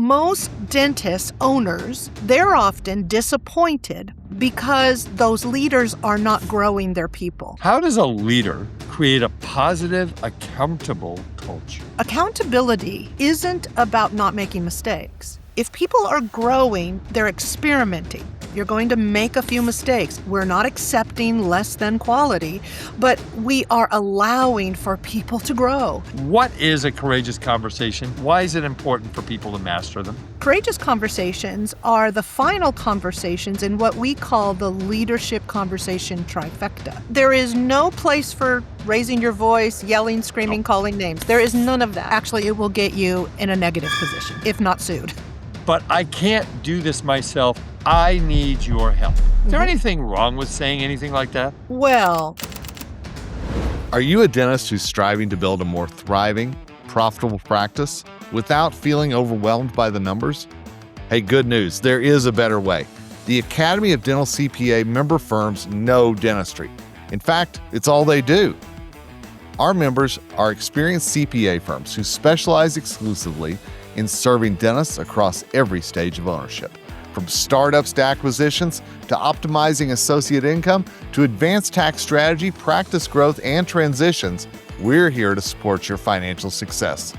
Most dentist owners, they're often disappointed because those leaders are not growing their people. How does a leader create a positive, accountable culture? Accountability isn't about not making mistakes. If people are growing, they're experimenting. You're going to make a few mistakes. We're not accepting less than quality, but we are allowing for people to grow. What is a courageous conversation? Why is it important for people to master them? Courageous conversations are the final conversations in what we call the leadership conversation trifecta. There is no place for raising your voice, yelling, screaming, calling names. There is none of that. Actually, it will get you in a negative position, if not sued. But I can't do this myself. I need your help. Is there anything wrong with saying anything like that? Well, are you a dentist who's striving to build a more thriving, profitable practice without feeling overwhelmed by the numbers? Hey, good news. There is a better way. The Academy of Dental CPA member firms know dentistry. In fact, it's all they do. Our members are experienced CPA firms who specialize exclusively in serving dentists across every stage of ownership. From startups to acquisitions, to optimizing associate income, to advanced tax strategy, practice growth, and transitions, we're here to support your financial success.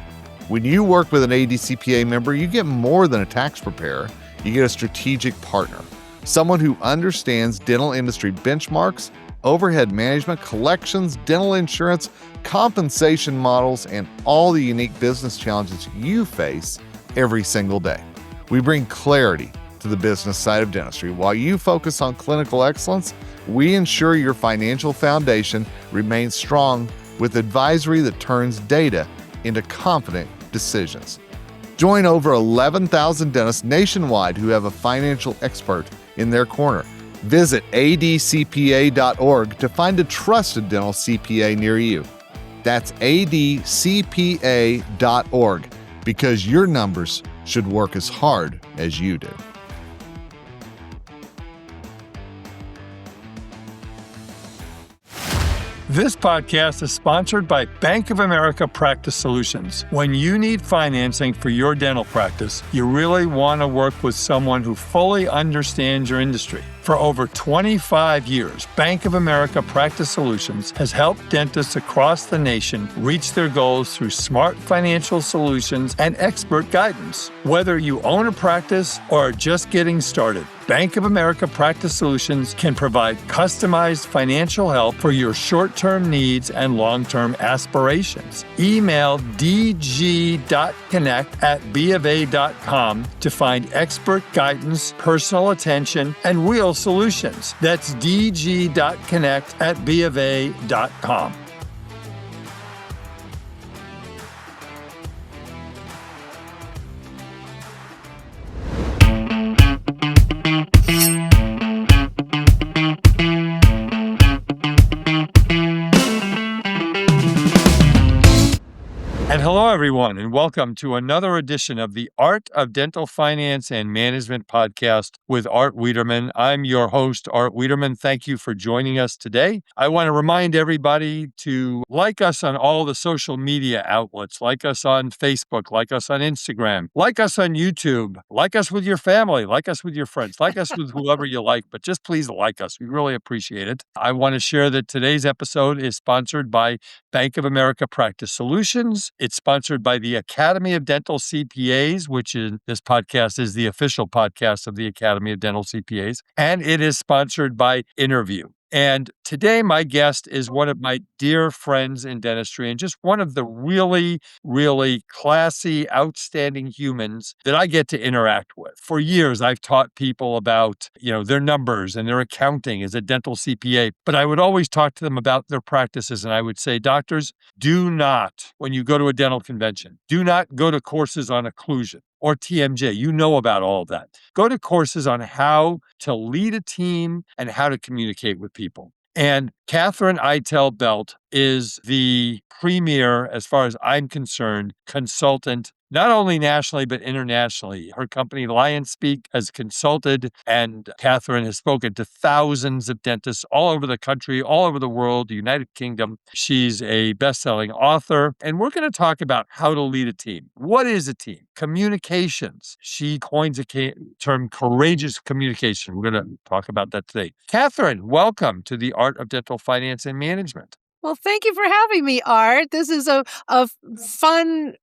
When you work with an ADCPA member, you get more than a tax preparer. You get a strategic partner, someone who understands dental industry benchmarks, overhead management, collections, dental insurance, compensation models, and all the unique business challenges you face every single day. We bring clarity to the business side of dentistry. While you focus on clinical excellence, we ensure your financial foundation remains strong with advisory that turns data into confident decisions. Join over 11,000 dentists nationwide who have a financial expert in their corner. Visit adcpa.org to find a trusted dental CPA near you. That's adcpa.org, because your numbers should work as hard as you do. This podcast is sponsored by Bank of America Practice Solutions. When you need financing for your dental practice, you really want to work with someone who fully understands your industry. For over 25 years, Bank of America Practice Solutions has helped dentists across the nation reach their goals through smart financial solutions and expert guidance. Whether you own a practice or are just getting started, Bank of America Practice Solutions can provide customized financial help for your short-term needs and long-term aspirations. Email dg.connect@bofa.com to find expert guidance, personal attention, and real solutions. That's dg.connect@bofa.com. And hello, everyone, and welcome to another edition of the Art of Dental Finance and Management podcast with Art Wiederman. I'm your host, Art Wiederman. Thank you for joining us today. I want to remind everybody to like us on all the social media outlets, like us on Facebook, like us on Instagram, like us on YouTube, like us with your family, like us with your friends, like us with whoever you like, but just please like us. We really appreciate it. I want to share that today's episode is sponsored by Bank of America Practice Solutions. It's sponsored by the Academy of Dental CPAs, which is this podcast is the official podcast of the Academy of Dental CPAs, and it is sponsored by Interview. And today, my guest is one of my dear friends in dentistry and just one of the really, really classy, outstanding humans that I get to interact with. For years, I've taught people about, their numbers and their accounting as a dental CPA, but I would always talk to them about their practices. And I would say, doctors, do not, when you go to a dental convention, do not go to courses on occlusion or TMJ. You know about all of that. Go to courses on how to lead a team and how to communicate with people. And Katherine Belt is the premier, as far as I'm concerned, consultant, not only nationally, but internationally. Her company, LionSpeak, has consulted, and Katherine has spoken to thousands of dentists all over the country, all over the world, the United Kingdom. She's a best-selling author, and we're going to talk about how to lead a team. What is a team? Communications. She coins a term, courageous communication. We're going to talk about that today. Katherine, welcome to the Art of Dental Finance and Management. Well, thank you for having me, Art. This is a fun,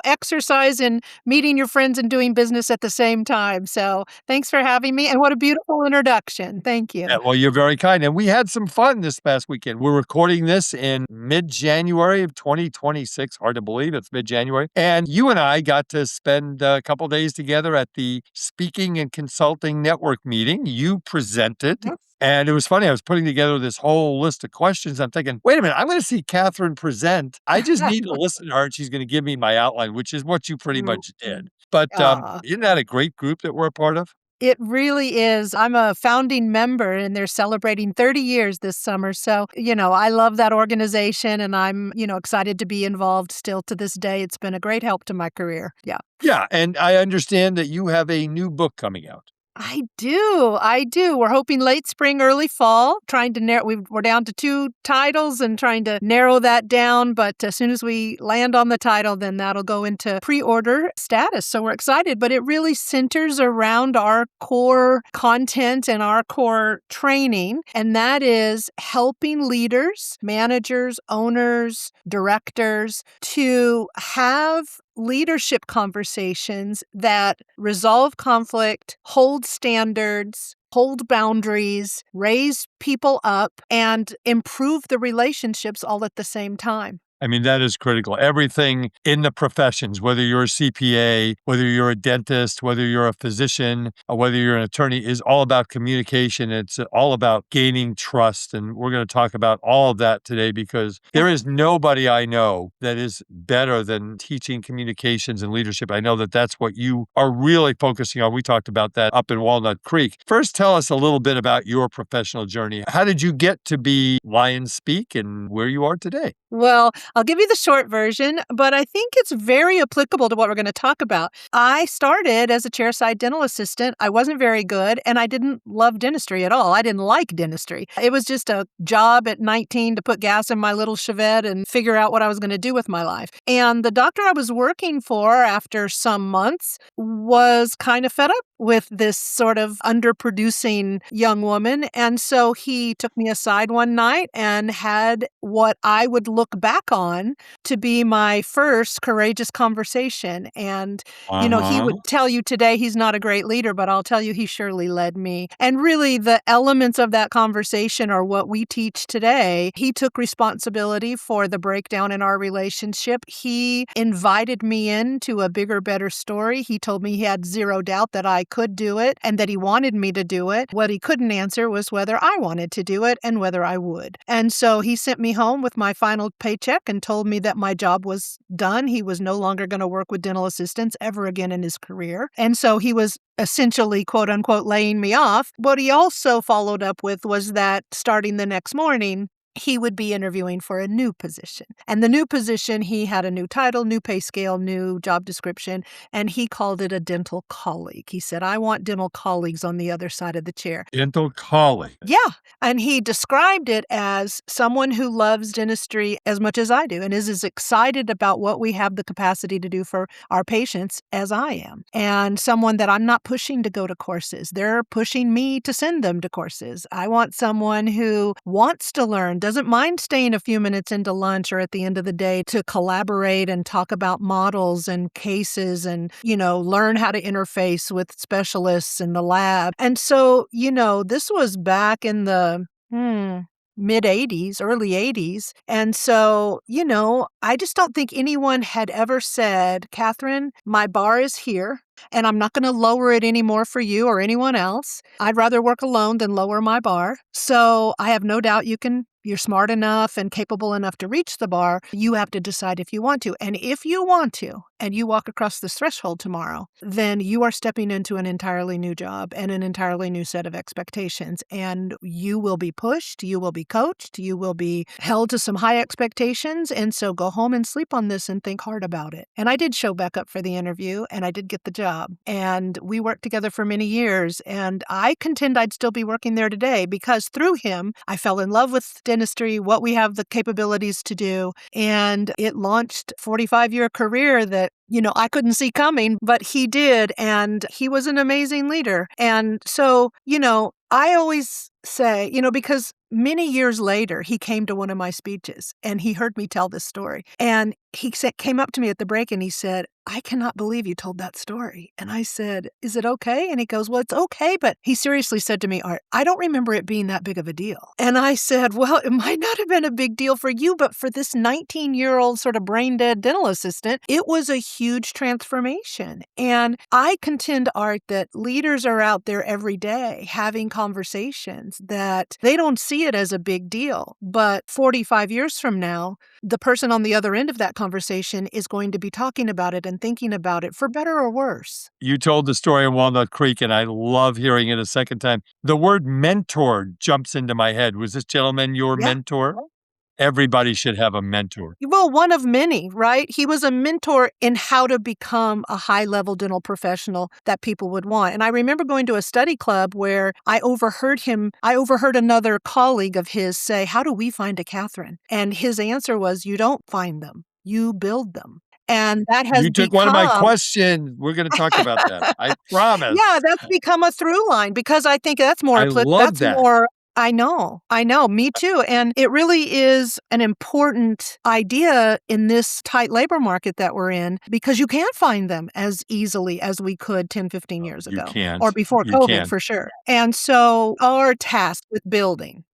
exercise in meeting your friends and doing business at the same time. So thanks for having me. And what a beautiful introduction. Thank you. Yeah, well, you're very kind. And we had some fun this past weekend. We're recording this in mid-January of 2026. Hard to believe it's mid-January. And you and I got to spend a couple days together at the Speaking and Consulting Network meeting. You presented. Yes. And it was funny. I was putting together this whole list of questions. I'm thinking, wait a minute, I'm going to see Katherine present. I just need to listen to her, and she's going to give me my outline, which is what you pretty much did. But Aw. isn't that a great group that we're a part of? It really is. I'm a founding member and they're celebrating 30 years this summer. So, I love that organization and I'm, excited to be involved still to this day. It's been a great help to my career. Yeah. Yeah. And I understand that you have a new book coming out. I do. We're hoping late spring, early fall, trying to narrow. We're down to 2 titles and trying to narrow that down. But as soon as we land on the title, then that'll go into pre-order status. So we're excited, but it really centers around our core content and our core training. And that is helping leaders, managers, owners, directors to have leadership conversations that resolve conflict, hold standards, hold boundaries, raise people up, and improve the relationships all at the same time. I mean, that is critical. Everything in the professions, whether you're a CPA, whether you're a dentist, whether you're a physician, or whether you're an attorney, is all about communication. It's all about gaining trust. And we're going to talk about all of that today because there is nobody I know that is better than teaching communications and leadership. I know that that's what you are really focusing on. We talked about that up in Walnut Creek. First, tell us a little bit about your professional journey. How did you get to be LionSpeak and where you are today? Well, I'll give you the short version, but I think it's very applicable to what we're going to talk about. I started as a chairside dental assistant. I wasn't very good, and I didn't love dentistry at all. I didn't like dentistry. It was just a job at 19 to put gas in my little Chevette and figure out what I was going to do with my life. And the doctor I was working for after some months was kind of fed up with this sort of underproducing young woman. And so he took me aside one night and had what I would look back on to be my first courageous conversation. And, he would tell you today he's not a great leader, but I'll tell you he surely led me. And really the elements of that conversation are what we teach today. He took responsibility for the breakdown in our relationship. He invited me into a bigger, better story. He told me he had zero doubt that I could do it and that he wanted me to do it. What he couldn't answer was whether I wanted to do it and whether I would. And so he sent me home with my final paycheck and told me that my job was done. He was no longer going to work with dental assistants ever again in his career. And so he was essentially, quote unquote, laying me off. What he also followed up with was that starting the next morning, he would be interviewing for a new position. And the new position, he had a new title, new pay scale, new job description, and he called it a dental colleague. He said, I want dental colleagues on the other side of the chair. Dental colleague. Yeah. And he described it as someone who loves dentistry as much as I do and is as excited about what we have the capacity to do for our patients as I am. And someone that I'm not pushing to go to courses. They're pushing me to send them to courses. I want someone who wants to learn, doesn't mind staying a few minutes into lunch or at the end of the day to collaborate and talk about models and cases and, learn how to interface with specialists in the lab. And so, this was back in the mid 80s, early 80s. And so, I just don't think anyone had ever said, Katherine, my bar is here. And I'm not going to lower it anymore for you or anyone else. I'd rather work alone than lower my bar. So I have no doubt you're smart enough and capable enough to reach the bar. You have to decide if you want to. And if you want to, and you walk across this threshold tomorrow, then you are stepping into an entirely new job and an entirely new set of expectations. And you will be pushed, you will be coached, you will be held to some high expectations. And so go home and sleep on this and think hard about it. And I did show back up for the interview and I did get the job. And we worked together for many years. And I contend I'd still be working there today because through him, I fell in love with dentistry, what we have the capabilities to do. And it launched a 45-year career that I couldn't see coming, but he did. And he was an amazing leader. And so, I always say, because many years later, he came to one of my speeches and he heard me tell this story. And he came up to me at the break and he said, I cannot believe you told that story. And I said, is it okay? And he goes, well, it's okay. But he seriously said to me, Art, I don't remember it being that big of a deal. And I said, well, it might not have been a big deal for you, but for this 19-year-old sort of brain dead dental assistant, it was a huge transformation. And I contend, Art, that leaders are out there every day having conversations that they don't see it as a big deal. But 45 years from now, the person on the other end of that conversation is going to be talking about it and thinking about it for better or worse. You told the story in Walnut Creek, and I love hearing it a second time. The word mentor jumps into my head. Was this gentleman your mentor? Everybody should have a mentor. Well, one of many, right? He was a mentor in how to become a high-level dental professional that people would want. And I remember going to a study club where I overheard another colleague of his say, how do we find a Katherine? And his answer was, you don't find them, you build them. And that has You took one of my questions. We're going to talk about that. I promise. Yeah, that's become a through line because I think that's more. I love that. I know, me too. And it really is an important idea in this tight labor market that we're in because you can't find them as easily as we could 10, 15 years ago. You can't. Or before COVID, for sure. And so our task with building,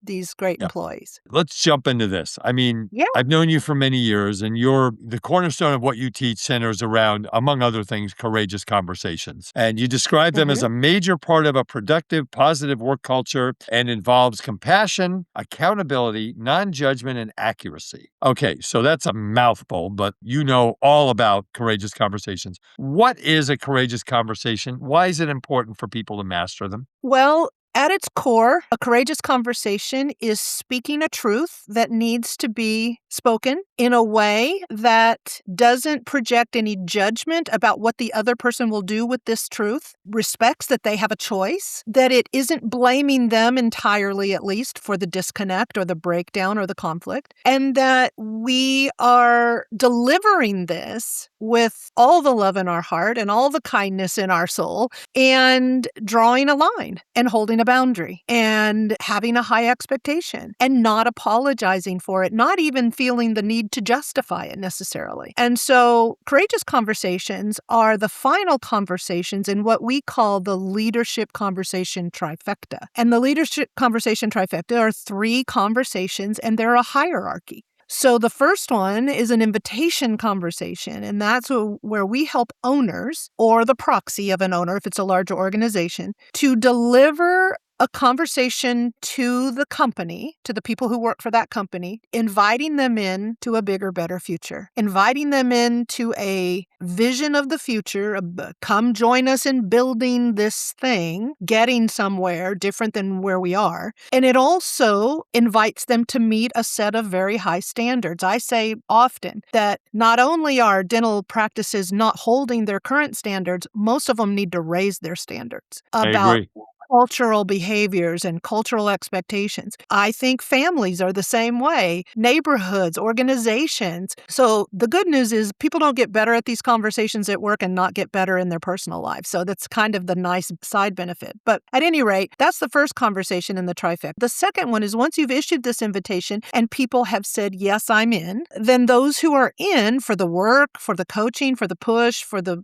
these great employees. Let's jump into this. I mean, I've known you for many years, and the cornerstone of what you teach centers around, among other things, courageous conversations. And you describe them as a major part of a productive, positive work culture and involves compassion, accountability, non-judgment, and accuracy. Okay, so that's a mouthful, but you know all about courageous conversations. What is a courageous conversation? Why is it important for people to master them? Well, at its core, a courageous conversation is speaking a truth that needs to be spoken in a way that doesn't project any judgment about what the other person will do with this truth, respects that they have a choice, that it isn't blaming them entirely, at least, for the disconnect or the breakdown or the conflict, and that we are delivering this with all the love in our heart and all the kindness in our soul and drawing a line and holding a boundary and having a high expectation and not apologizing for it, not even feeling the need to justify it necessarily. And so courageous conversations are the final conversations in what we call the leadership conversation trifecta. And the leadership conversation trifecta are 3 conversations and they're a hierarchy. So the first one is an invitation conversation, and that's where we help owners or the proxy of an owner, if it's a larger organization, to deliver a conversation to the company, to the people who work for that company, inviting them in to a bigger, better future, inviting them into a vision of the future, come join us in building this thing, getting somewhere different than where we are. And it also invites them to meet a set of very high standards. I say often that not only are dental practices not holding their current standards, most of them need to raise their standards about cultural behaviors and cultural expectations. I think families are the same way, neighborhoods, organizations. So the good news is people don't get better at these conversations at work and not get better in their personal lives. So that's kind of the nice side benefit. But at any rate, that's the first conversation in the trifecta. The second one is once you've issued this invitation and people have said, yes, I'm in, then those who are in for the work, for the coaching, for the push, for the,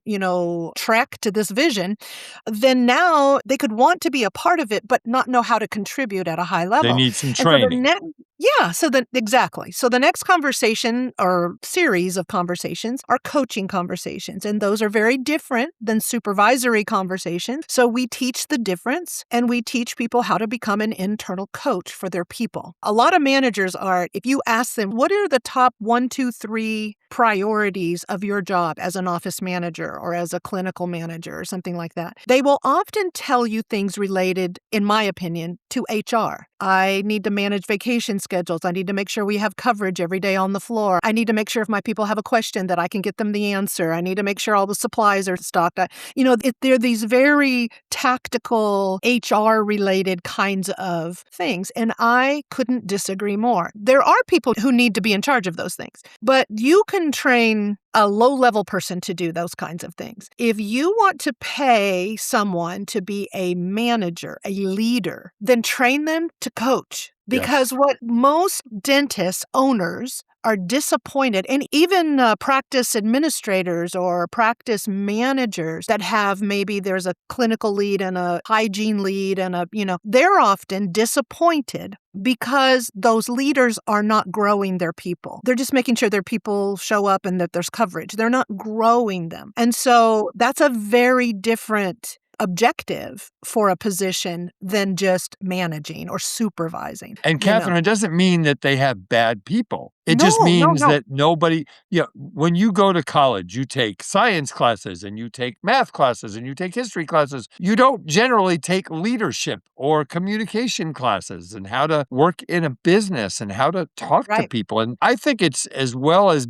trek to this vision, then now they could want to be a part of it, but not know how to contribute at a high level. They need some training. Yeah, exactly. So the next conversation or series of conversations are coaching conversations, and those are very different than supervisory conversations. So we teach the difference and we teach people how to become an internal coach for their people. A lot of managers are, if you ask them, what are the top 1, 2, 3 priorities of your job as an office manager or as a clinical manager or something like that, they will often tell you things related, in my opinion, to HR. I need to manage vacation schedules. I need to make sure we have coverage every day on the floor. I need to make sure if my people have a question that I can get them the answer. I need to make sure all the supplies are stocked. They're these very tactical HR related kinds of things. And I couldn't disagree more. There are people who need to be in charge of those things, but you can train a low-level person to do those kinds of things. If you want to pay someone to be a manager, a leader, then train them to coach. Because what most dentist owners are disappointed, and even practice administrators or practice managers that have maybe there's a clinical lead and a hygiene lead and they're often disappointed because those leaders are not growing their people. They're just making sure their people show up and that there's coverage. They're not growing them. And so that's a very different objective for a position than just managing or supervising. And Catherine, it doesn't mean that they have bad people. It just No. means that nobody, when you go to college, you take science classes and you take math classes and you take history classes. You don't generally take leadership or communication classes and how to work in a business and how to talk to people. And I think it's as well as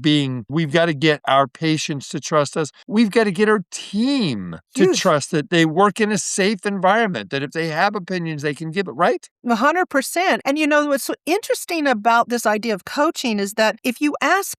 we've got to get our patients to trust us. We've got to get our team to trust that they work in a safe environment, that if they have opinions, they can give it, right? 100%. And what's so interesting about this idea of coaching is that if you ask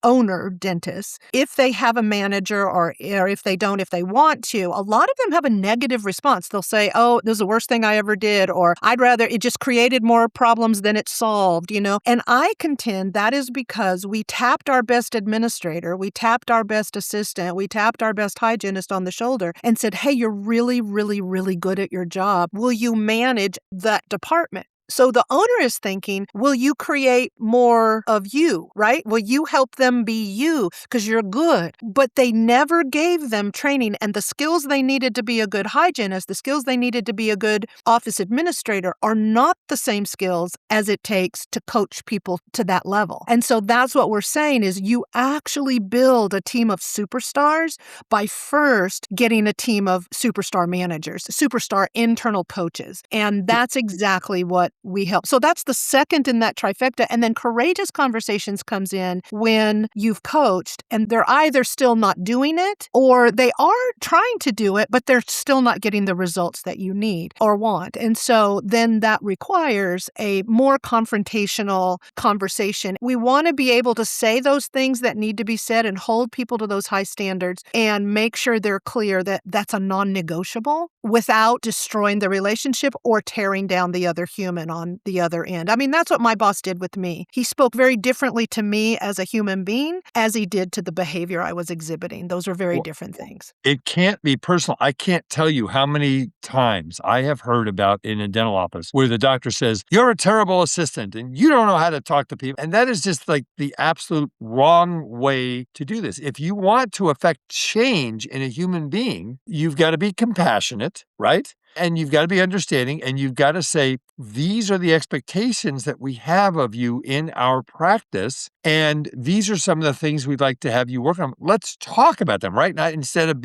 owner dentists, if they have a manager or if they don't, if they want to, a lot of them have a negative response. They'll say, oh, this is the worst thing I ever did, or it just created more problems than it solved, And I contend that is because we tapped our best administrator, we tapped our best assistant, we tapped our best hygienist on the shoulder and said, hey, you're really, really, really good at your job. Will you manage that department? So the owner is thinking, will you create more of you, right? Will you help them be you because you're good? But they never gave them training and the skills they needed to be a good hygienist, the skills they needed to be a good office administrator are not the same skills as it takes to coach people to that level. And so that's what we're saying is you actually build a team of superstars by first getting a team of superstar managers, superstar internal coaches. And that's exactly what we help. So that's the second in that trifecta. And then courageous conversations comes in when you've coached and they're either still not doing it or they are trying to do it, but they're still not getting the results that you need or want. And so then that requires a more confrontational conversation. We want to be able to say those things that need to be said and hold people to those high standards and make sure they're clear that that's a non-negotiable without destroying the relationship or tearing down the other human on the other end. I mean, that's what my boss did with me. He spoke very differently to me as a human being as he did to the behavior I was exhibiting. Those are very different things. It can't be personal. I can't tell you how many times I have heard about in a dental office where the doctor says, you're a terrible assistant and you don't know how to talk to people. And that is just like the absolute wrong way to do this. If you want to affect change in a human being, you've got to be compassionate, right? And you've got to be understanding, and you've got to say, these are the expectations that we have of you in our practice, and these are some of the things we'd like to have you work on. Let's talk about them, right? Not instead of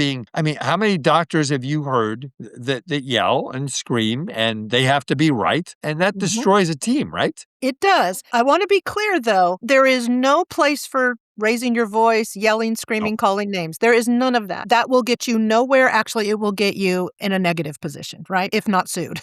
how many doctors have you heard that yell and scream, and they have to be right, and that destroys a team, right? It does. I want to be clear, though. There is no place for raising your voice, yelling, screaming, calling names. There is none of that. That will get you nowhere. Actually, it will get you in a negative position, right? If not sued.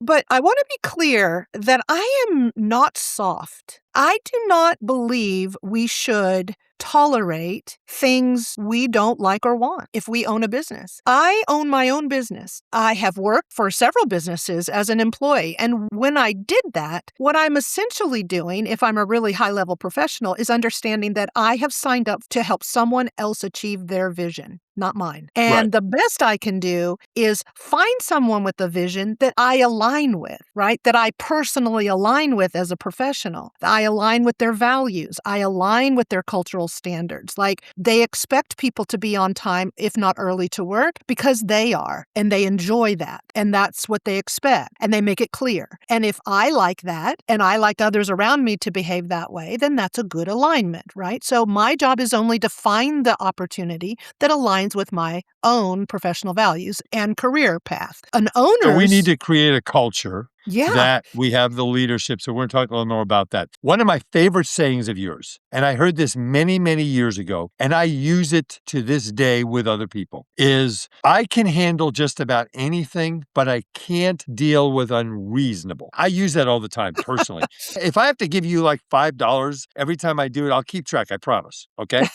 But I want to be clear that I am not soft. I do not believe we should tolerate things we don't like or want if we own a business. I own my own business. I have worked for several businesses as an employee. And when I did that, what I'm essentially doing, if I'm a really high-level professional, is understanding that I have signed up to help someone else achieve their vision. not mine. Right. And the best I can do is find someone with a vision that I align with, right? That I personally align with as a professional. I align with their values. I align with their cultural standards. Like they expect people to be on time, if not early to work, because they are, and they enjoy that. And that's what they expect. And they make it clear. And if I like that, and I like others around me to behave that way, then that's a good alignment, right? So my job is only to find the opportunity that aligns with my own professional values and career path. An So we need owner's, to create a culture yeah. that we have the leadership. So we're going to talk a little more about that. One of my favorite sayings of yours, and I heard this many, many years ago, and I use it to this day with other people, is I can handle just about anything, but I can't deal with unreasonable. I use that all the time personally. If I have to give you like $5 every time I do it, I'll keep track, I promise. Okay.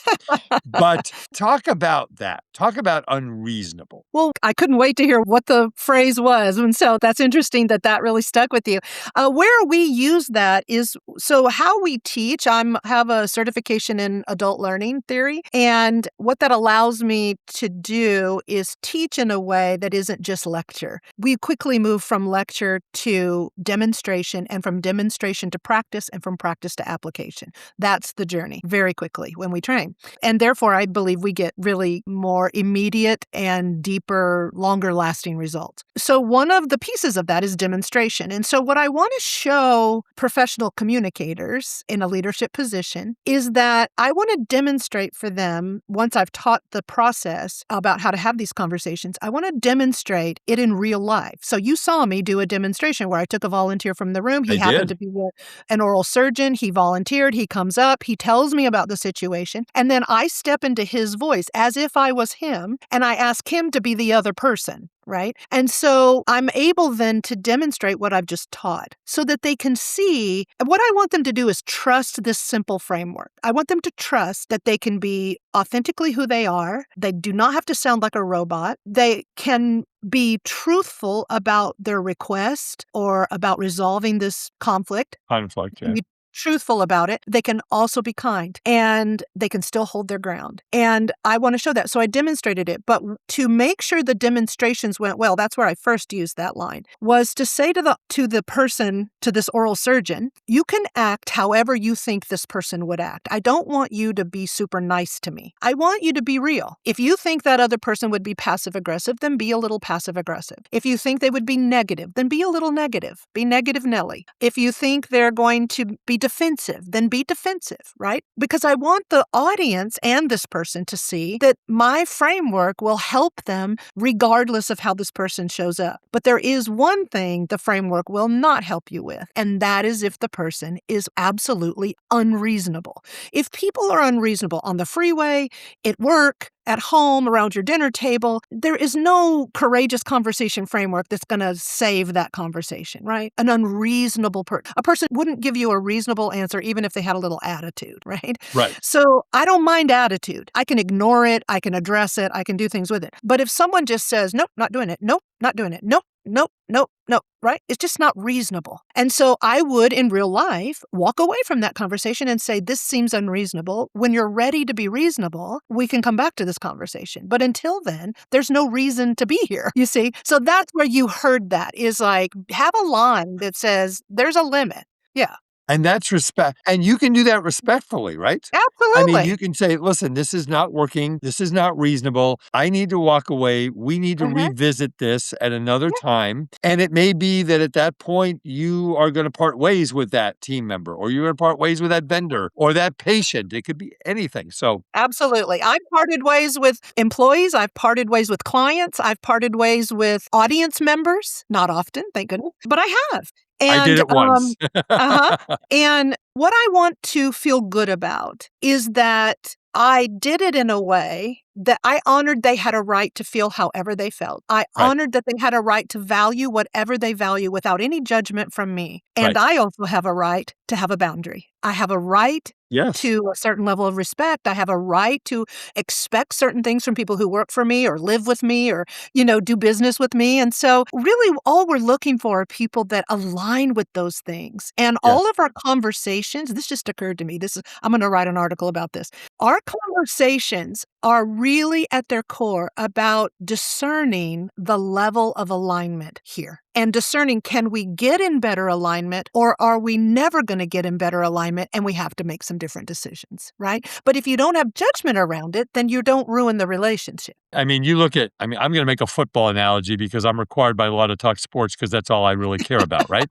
But talk about that. Talk about unreasonable. Well, I couldn't wait to hear what the phrase was. And so that's interesting that that really stuck with you. Where we use that is, so how we teach, I have a certification in adult learning theory. And what that allows me to do is teach in a way that isn't just lecture. We quickly move from lecture to demonstration, and from demonstration to practice, and from practice to application. That's the journey very quickly when we train. And therefore, I believe we get really more immediate and deeper, longer lasting results. So one of the pieces of that is demonstration. And so what I want to show professional communicators in a leadership position is that I want to demonstrate for them, once I've taught the process about how to have these conversations, I want to demonstrate it in real life. So you saw me do a demonstration where I took a volunteer from the room. He I happened did. to be an oral surgeon. He volunteered. He comes up. He tells me about the situation. And then I step into his voice as if I was him, and I ask him to be the other person, right? And so I'm able then to demonstrate what I've just taught so that they can see. What I want them to do is trust this simple framework. I want them to trust that they can be authentically who they are. They do not have to sound like a robot. They can be truthful about their request or about resolving this conflict. Conflict, yeah. Be truthful about it. They can also be kind, and they can still hold their ground. And I want to show that. So I demonstrated it. But to make sure the demonstrations went well, that's where I first used that line, was to say to the person, to this oral surgeon, you can act however you think this person would act. I don't want you to be super nice to me. I want you to be real. If you think that other person would be passive aggressive, then be a little passive aggressive. If you think they would be negative, then be a little negative. Be negative Nelly. If you think they're going to be defensive, then be defensive, right? Because I want the audience and this person to see that my framework will help them regardless of how this person shows up. But there is one thing the framework will not help you with, and that is if the person is absolutely unreasonable. If people are unreasonable on the freeway, at work, at home, around your dinner table, there is no courageous conversation framework that's going to save that conversation, right? An unreasonable person. A person wouldn't give you a reasonable answer even if they had a little attitude, right? Right. So I don't mind attitude. I can ignore it. I can address it. I can do things with it. But if someone just says, nope, not doing it. Nope, not doing it. Nope, nope, nope, nope, right? It's just not reasonable. And so I would, in real life, walk away from that conversation and say, this seems unreasonable. When you're ready to be reasonable, we can come back to this conversation. But until then, there's no reason to be here, you see? So that's where you heard that, is like, have a line that says, there's a limit. Yeah. And that's respect. And you can do that respectfully, right? Absolutely. I mean, you can say, listen, this is not working. This is not reasonable. I need to walk away. We need to revisit this at another time. And it may be that at that point, you are going to part ways with that team member, or you're going to part ways with that vendor or that patient. It could be anything. So absolutely. I've parted ways with employees. I've parted ways with clients. I've parted ways with audience members. Not often, thank goodness, but I have. And, I did it once. And what I want to feel good about is that I did it in a way that I honored they had a right to feel however they felt. I honored that they had a right to value whatever they value without any judgment from me. And I also have a right to have a boundary. I have a right to a certain level of respect. I have a right to expect certain things from people who work for me or live with me or, do business with me. And so really all we're looking for are people that align with those things. And all of our conversations, this just occurred to me. I'm going to write an article about this. Our conversations are really at their core about discerning the level of alignment here and discerning, can we get in better alignment or are we never going to get in better alignment and we have to make some different decisions, right? But if you don't have judgment around it, then you don't ruin the relationship. I mean, I'm going to make a football analogy because I'm required by law to talk sports because that's all I really care about, right?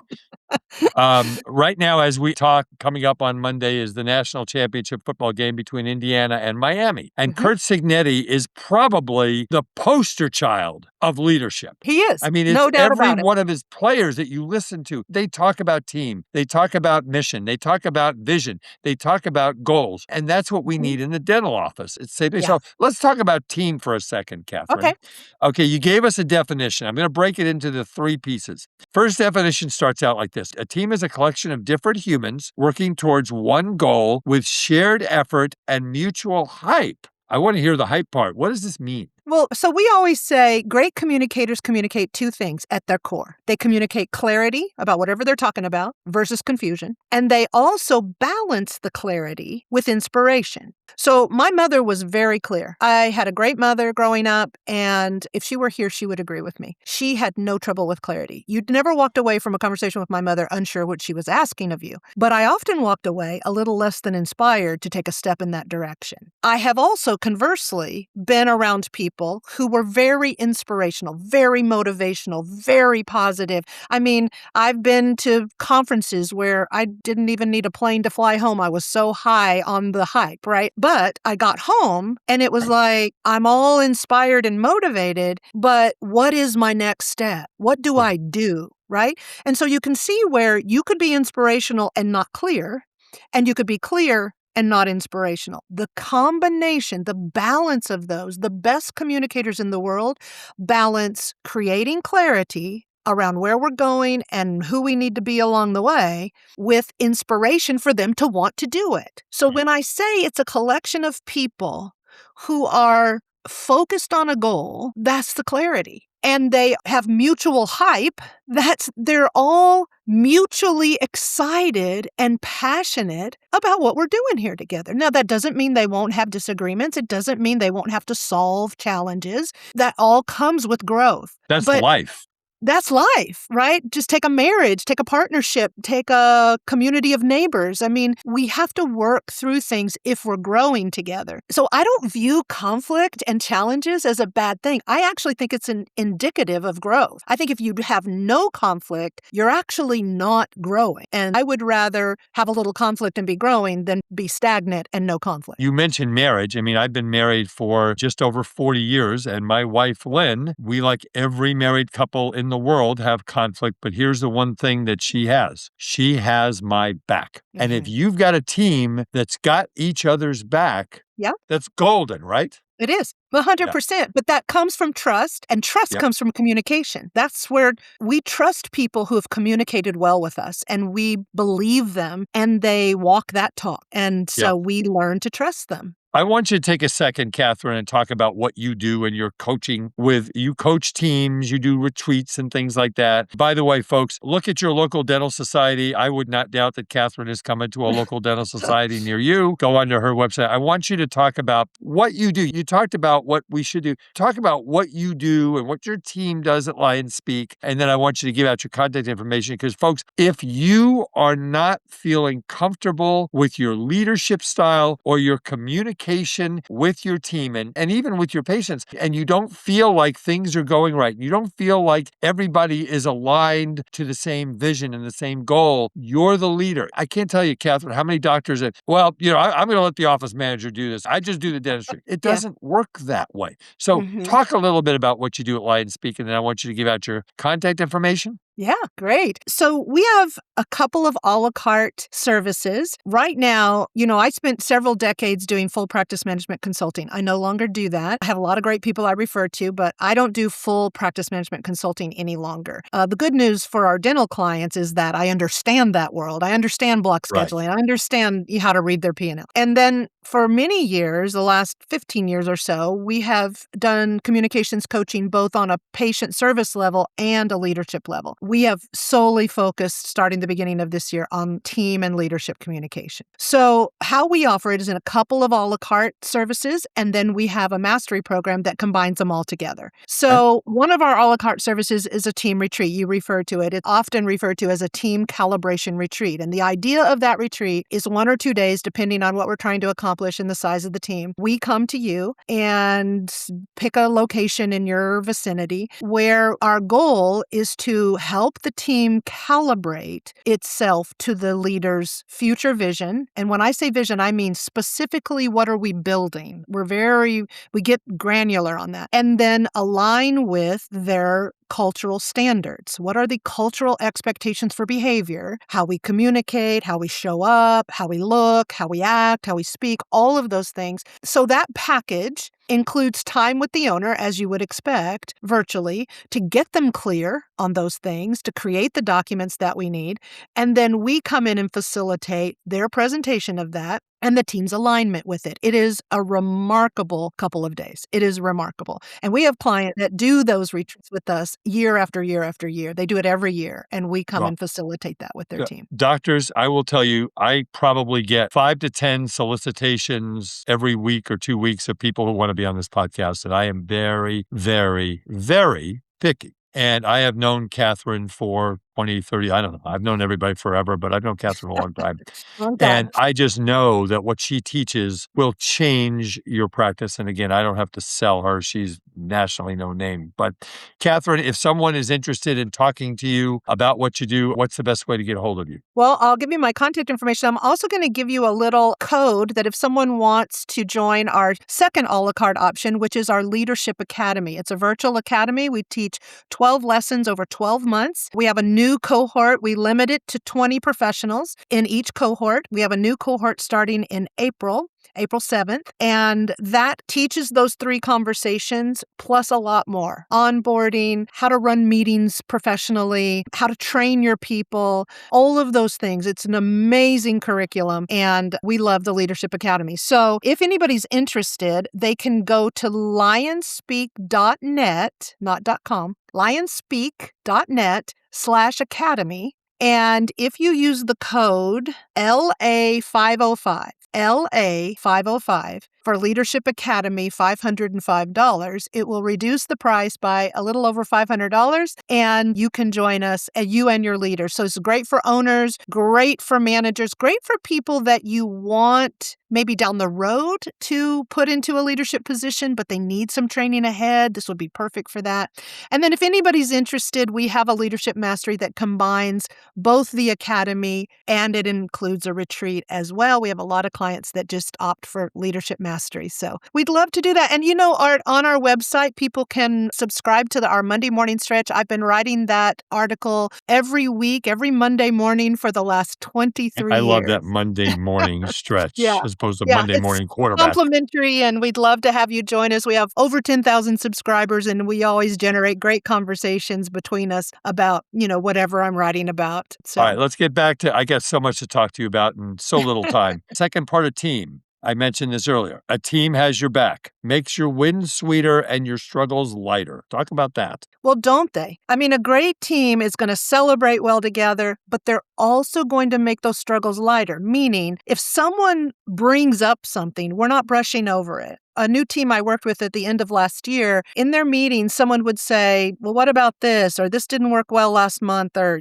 Right now, as we talk, coming up on Monday is the national championship football game between Indiana and Miami. And Kurt Signetti is probably the poster child of leadership. He is. I mean, no it's doubt every about it. one of his players that you listen to. They talk about team. They talk about mission. They talk about vision. They talk about goals. And that's what we need in the dental office. It's safe. So let's talk about team for a second, Katherine. Okay, you gave us a definition. I'm going to break it into the 3 pieces. First definition starts out like this. A team is a collection of different humans working towards one goal with shared effort and mutual hype. I want to hear the hype part. What does this mean? Well, so we always say great communicators communicate 2 things at their core. They communicate clarity about whatever they're talking about versus confusion. And they also balance the clarity with inspiration. So my mother was very clear. I had a great mother growing up, and if she were here, she would agree with me. She had no trouble with clarity. You'd never walked away from a conversation with my mother unsure what she was asking of you. But I often walked away a little less than inspired to take a step in that direction. I have also, conversely, been around people who were very inspirational, very motivational, very positive. I mean, I've been to conferences where I didn't even need a plane to fly home. I was so high on the hype, right? But I got home and it was like, I'm all inspired and motivated, but what is my next step? What do I do? Right? And so you can see where you could be inspirational and not clear, and you could be clear and not inspirational. The combination, the balance of those, the best communicators in the world balance creating clarity around where we're going and who we need to be along the way with inspiration for them to want to do it. So when I say it's a collection of people who are focused on a goal, that's the clarity. And they have mutual hype. They're all mutually excited and passionate about what we're doing here together. Now, that doesn't mean they won't have disagreements. It doesn't mean they won't have to solve challenges. That all comes with growth. That's life. That's life, right? Just take a marriage, take a partnership, take a community of neighbors. I mean, we have to work through things if we're growing together. So I don't view conflict and challenges as a bad thing. I actually think it's an indicative of growth. I think if you have no conflict, you're actually not growing. And I would rather have a little conflict and be growing than be stagnant and no conflict. You mentioned marriage. I mean, I've been married for just over 40 years, and my wife, Lynn, we, like every married couple in the world, have conflict, but here's the one thing that she has. She has my back. Mm-hmm. And if you've got a team that's got each other's back, that's golden, right? It is 100%. Yeah. But that comes from trust, and trust comes from communication. That's where we trust people who have communicated well with us, and we believe them, and they walk that talk. And so we learn to trust them. I want you to take a second, Katherine, and talk about what you do in your coaching you coach teams, you do retreats and things like that. By the way, folks, look at your local dental society. I would not doubt that Katherine is coming to a local dental society near you. Go onto her website. I want you to talk about what you do. You talked about what we should do. Talk about what you do and what your team does at Lion Speak. And then I want you to give out your contact information because, folks, if you are not feeling comfortable with your leadership style or your communication with your team and even with your patients, and you don't feel like things are going right, you don't feel like everybody is aligned to the same vision and the same goal, you're the leader. I can't tell you, Katherine, how many doctors that, I'm going to let the office manager do this. I just do the dentistry. It doesn't work that way. So talk a little bit about what you do at Lion Speak, and then I want you to give out your contact information. Yeah, great. So we have a couple of a la carte services. Right now, I spent several decades doing full practice management consulting. I no longer do that. I have a lot of great people I refer to, but I don't do full practice management consulting any longer. The good news for our dental clients is that I understand that world. I understand block scheduling. I understand how to read their P&L. And then for many years, the last 15 years or so, we have done communications coaching both on a patient service level and a leadership level. we have solely focused starting the beginning of this year on team and leadership communication. So how we offer it is in a couple of a la carte services, and then we have a mastery program that combines them all together. So one of our a la carte services is a team retreat. You refer to it. It's often referred to as a team calibration retreat. And the idea of that retreat is 1 or 2 days, depending on what we're trying to accomplish and the size of the team. We come to you and pick a location in your vicinity where our goal is to help the team calibrate itself to the leader's future vision. And when I say vision, I mean specifically what are we building? We get granular on that. And then align with their cultural standards. What are the cultural expectations for behavior? How we communicate, how we show up, how we look, how we act, how we speak, all of those things. So that package includes time with the owner, as you would expect, virtually, to get them clear on those things, to create the documents that we need. And then we come in and facilitate their presentation of that and the team's alignment with it. It is a remarkable couple of days. It is remarkable. And we have clients that do those retreats with us year after year after year. They do it every year, and we come and facilitate that with their team. Doctors, I will tell you, I probably get 5 to 10 solicitations every week or 2 weeks of people who want to be on this podcast, and I am very, very, very picky. And I have known Katherine for 20, 30, I don't know. I've known everybody forever, but I've known Katherine a long time. And I just know that what she teaches will change your practice. And again, I don't have to sell her. She's nationally known name. But Katherine, if someone is interested in talking to you about what you do, what's the best way to get a hold of you? Well, I'll give you my contact information. I'm also going to give you a little code that if someone wants to join our second a la carte option, which is our Leadership Academy. It's a virtual academy. We teach 12 lessons over 12 months. We have a new cohort. We limit it to 20 professionals in each cohort. We have a new cohort starting in April 7th. And that teaches those 3 conversations plus a lot more. Onboarding, how to run meetings professionally, how to train your people, all of those things. It's an amazing curriculum, and we love the Leadership Academy. So if anybody's interested, they can go to lionspeak.net, not .com, lionspeak.net/academy. And if you use the code LA505, LA505 for Leadership Academy, $505, it will reduce the price by a little over $500, and you can join us, you and your leader. So it's great for owners, great for managers, great for people that you want maybe down the road to put into a leadership position, but they need some training ahead. This would be perfect for that. And then if anybody's interested, we have a leadership mastery that combines both the academy and it includes a retreat as well. We have a lot of clients that just opt for leadership mastery. So we'd love to do that. And Art, on our website, people can subscribe to our Monday morning stretch. I've been writing that article every week, every Monday morning for the last 23 years. I love that Monday morning stretch. Yeah. As opposed to Monday morning quarterback. Complimentary, and we'd love to have you join us. We have over 10,000 subscribers, and we always generate great conversations between us about, whatever I'm writing about. So. All right, let's get back to, I got so much to talk to you about in so little time. Second part of team. I mentioned this earlier. A team has your back, makes your wins sweeter and your struggles lighter. Talk about that. Well, don't they? I mean, a great team is going to celebrate well together, but they're also going to make those struggles lighter. Meaning, if someone brings up something, we're not brushing over it. A new team I worked with at the end of last year, in their meeting, someone would say, well, what about this? Or this didn't work well last month, or,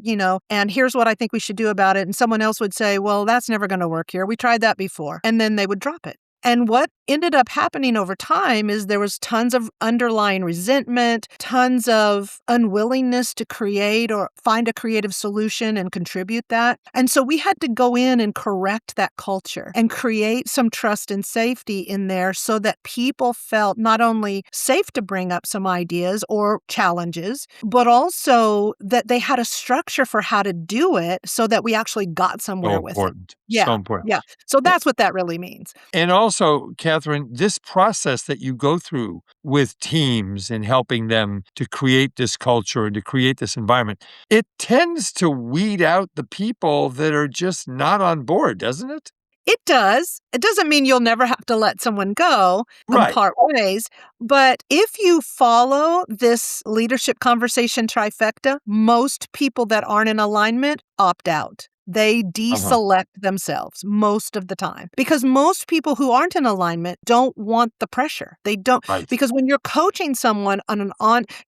and here's what I think we should do about it. And someone else would say, well, that's never going to work here. We tried that before. And then they would drop it. And what ended up happening over time is there was tons of underlying resentment, tons of unwillingness to create or find a creative solution and contribute that. And so we had to go in and correct that culture and create some trust and safety in there so that people felt not only safe to bring up some ideas or challenges, but also that they had a structure for how to do it so that we actually got somewhere with it. Yeah. So important. Yeah. So that's what that really means. And also, Katherine, this process that you go through with teams and helping them to create this culture and to create this environment, it tends to weed out the people that are just not on board, doesn't it? It does. It doesn't mean you'll never have to let someone go and Right. part ways. But if you follow this leadership conversation trifecta, most people that aren't in alignment opt out. They deselect themselves most of the time because most people who aren't in alignment don't want the pressure. They don't, Right. because when you're coaching someone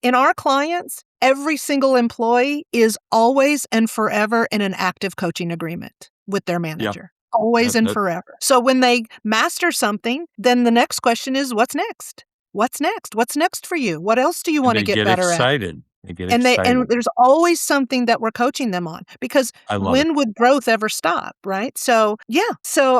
in our clients, every single employee is always and forever in an active coaching agreement with their manager. Always and forever. So when they master something, then the next question is, what's next? What's next? What's next for you? What else do you want to get better at? They get And excited. there's always something that we're coaching them on because I love it. when would growth ever stop, right? So,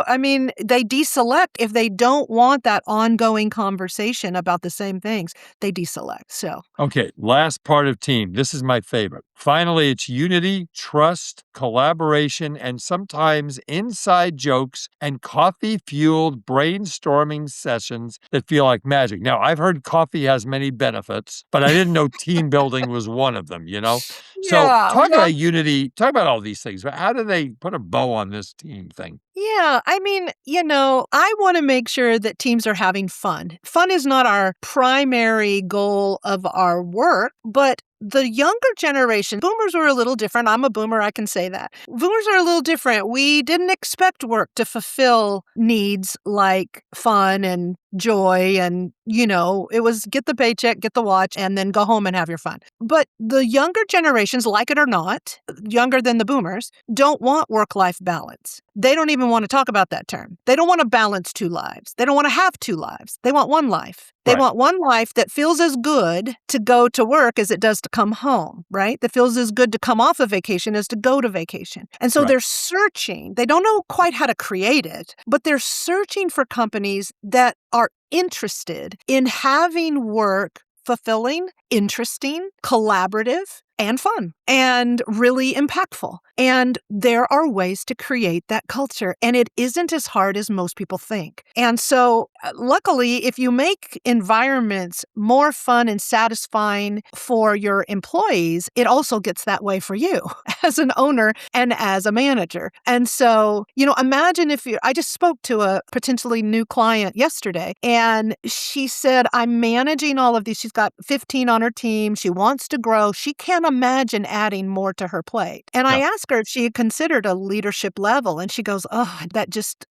I mean, they deselect if they don't want that ongoing conversation about the same things. They deselect. So, Okay, last part of team. This is my favorite. Finally, it's unity, trust, collaboration, and sometimes inside jokes and coffee-fueled brainstorming sessions that feel like magic. Now, I've heard coffee has many benefits, but I didn't know team building was one of them, you know? So yeah, talk well, about unity, talk about all these things, but how do they put a bow on this team thing? yeah, I mean, I want to make sure that teams are having fun. Fun is not our primary goal of our work, but the younger generation, boomers were a little different. I'm a boomer, I can say that. Boomers are a little different. We didn't expect work to fulfill needs like fun and joy and, it was get the paycheck, get the watch, and then go home and have your fun. But the younger generations, like it or not, younger than the boomers, don't want work-life balance. They don't even want to talk about that term. They don't want to balance two lives. They don't want to have two lives. They want one life. They Right. want one life that feels as good to go to work as it does to come home, right? That feels as good to come off of vacation as to go to vacation. And so Right. they're searching. They don't know quite how to create it, but they're searching for companies that are interested in having work fulfilling, interesting, collaborative, and fun, and really impactful. And there are ways to create that culture, and it isn't as hard as most people think. And so, luckily, if you make environments more fun and satisfying for your employees, it also gets that way for you as an owner and as a manager. And so, imagine I just spoke to a potentially new client yesterday, and she said, I'm managing all of these. She's got 15 on her team. She wants to grow. She can't imagine adding more to her plate. And I asked her if she had considered a leadership level, and she goes, that just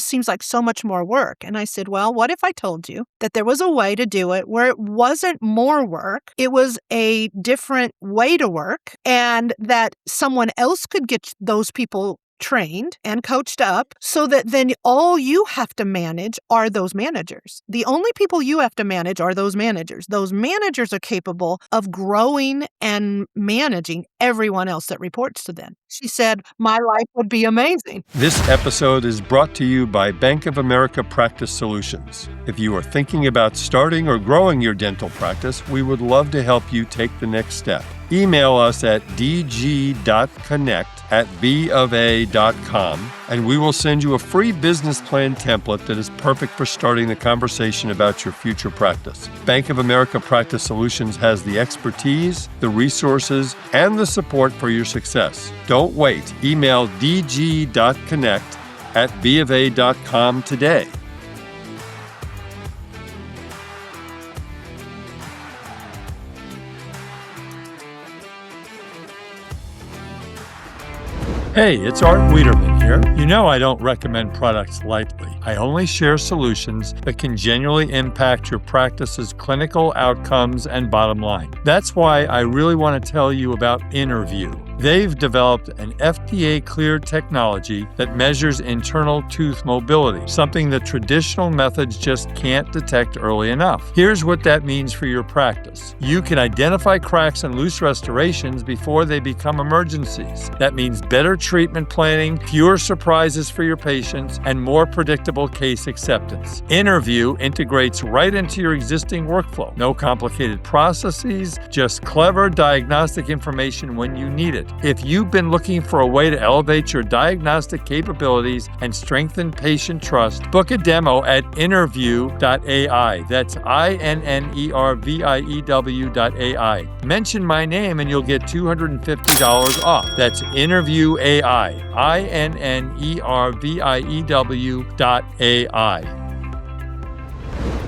seems like so much more work. And I said, well, what if I told you that there was a way to do it where it wasn't more work, it was a different way to work, and that someone else could get those people trained and coached up so that then all you have to manage are those managers. The only people you have to manage are those managers. Those managers are capable of growing and managing everyone else that reports to them. She said, my life would be amazing. This episode is brought to you by Bank of America Practice Solutions. If you are thinking about starting or growing your dental practice, we would love to help you take the next step. Email us at dg.connect@bofa.com, and we will send you a free business plan template that is perfect for starting the conversation about your future practice. Bank of America Practice Solutions has the expertise, the resources, and the support for your success. Don't wait. Email dg.connect@bofa.com today. Hey, it's Art Wiederman here. You know I don't recommend products lightly. I only share solutions that can genuinely impact your practice's clinical outcomes and bottom line. That's why I really want to tell you about Interview. They've developed an FDA-cleared technology that measures internal tooth mobility, something that traditional methods just can't detect early enough. Here's what that means for your practice. You can identify cracks and loose restorations before they become emergencies. That means better treatment planning, fewer surprises for your patients, and more predictable case acceptance. Interview integrates right into your existing workflow. No complicated processes, just clever diagnostic information when you need it. If you've been looking for a way to elevate your diagnostic capabilities and strengthen patient trust, book a demo at interview.ai. That's INNERVIEW.ai. Mention my name and you'll get $250 off. That's Interview AI. INNERVIEW.AI.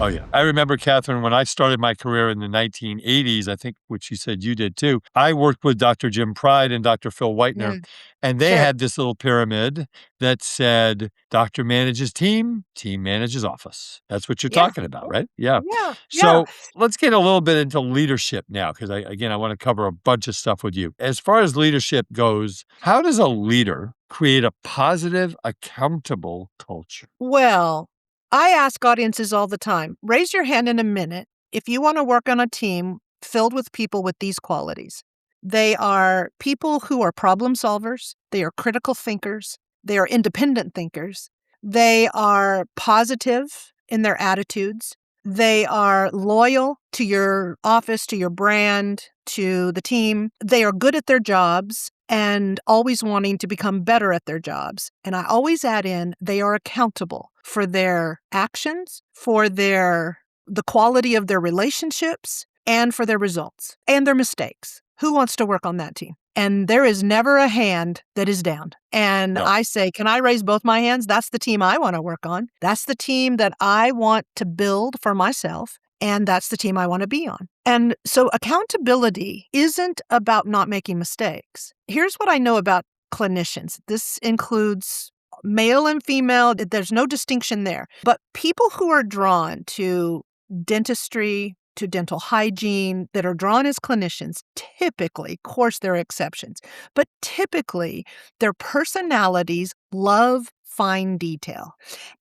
Oh, yeah. I remember, Katherine, when I started my career in the 1980s, I think, which you said you did too, I worked with Dr. Jim Pride and Dr. Phil Whitener, and they Sure. had this little pyramid that said, doctor manages team, team manages office. That's what you're Yeah. talking about, right? Yeah. Yeah. So let's get a little bit into leadership now, because I want to cover a bunch of stuff with you. As far as leadership goes, how does a leader create a positive, accountable culture? Well, I ask audiences all the time, raise your hand in a minute if you want to work on a team filled with people with these qualities. They are people who are problem solvers. They are critical thinkers. They are independent thinkers. They are positive in their attitudes. They are loyal to your office, to your brand, to the team. They are good at their jobs and always wanting to become better at their jobs. And I always add in, they are accountable for their actions, for the quality of their relationships, and for their results and their mistakes. Who wants to work on that team? And there is never a hand that is down. And No. I say, can I raise both my hands? That's the team I want to work on. That's the team that I want to build for myself. And that's the team I want to be on. And so accountability isn't about not making mistakes. Here's what I know about clinicians. This includes male and female. There's no distinction there. But people who are drawn to dentistry, to dental hygiene, that are drawn as clinicians, typically, of course, there are exceptions, but typically their personalities love fine detail.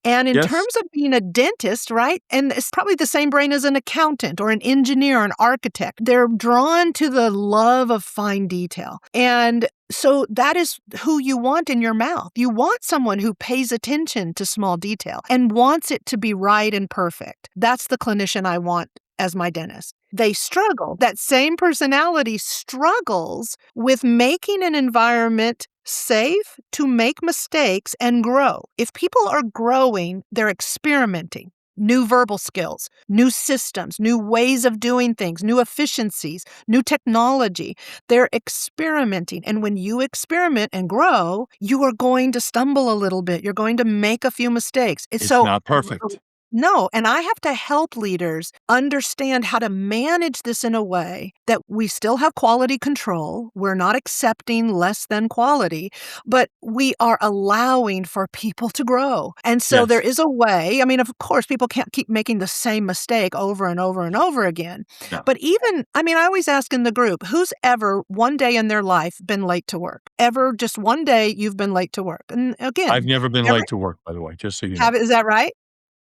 And in Yes. terms of being a dentist, right? And it's probably the same brain as an accountant or an engineer or an architect. They're drawn to the love of fine detail. And so that is who you want in your mouth. You want someone who pays attention to small detail and wants it to be right and perfect. That's the clinician I want as my dentist. They struggle. That same personality struggles with making an environment safe to make mistakes and grow. If people are growing, they're experimenting. New verbal skills, new systems, new ways of doing things, new efficiencies, new technology. They're experimenting. And when you experiment and grow, you are going to stumble a little bit. You're going to make a few mistakes. It's not perfect. No, and I have to help leaders understand how to manage this in a way that we still have quality control. We're not accepting less than quality, but we are allowing for people to grow. And so Yes. there is a way. I mean, of course, people can't keep making the same mistake over and over and over again. No. But I always ask in the group, who's ever one day in their life been late to work? Ever just one day you've been late to work? And again, I've never been late to work, by the way, just so you know. is that right?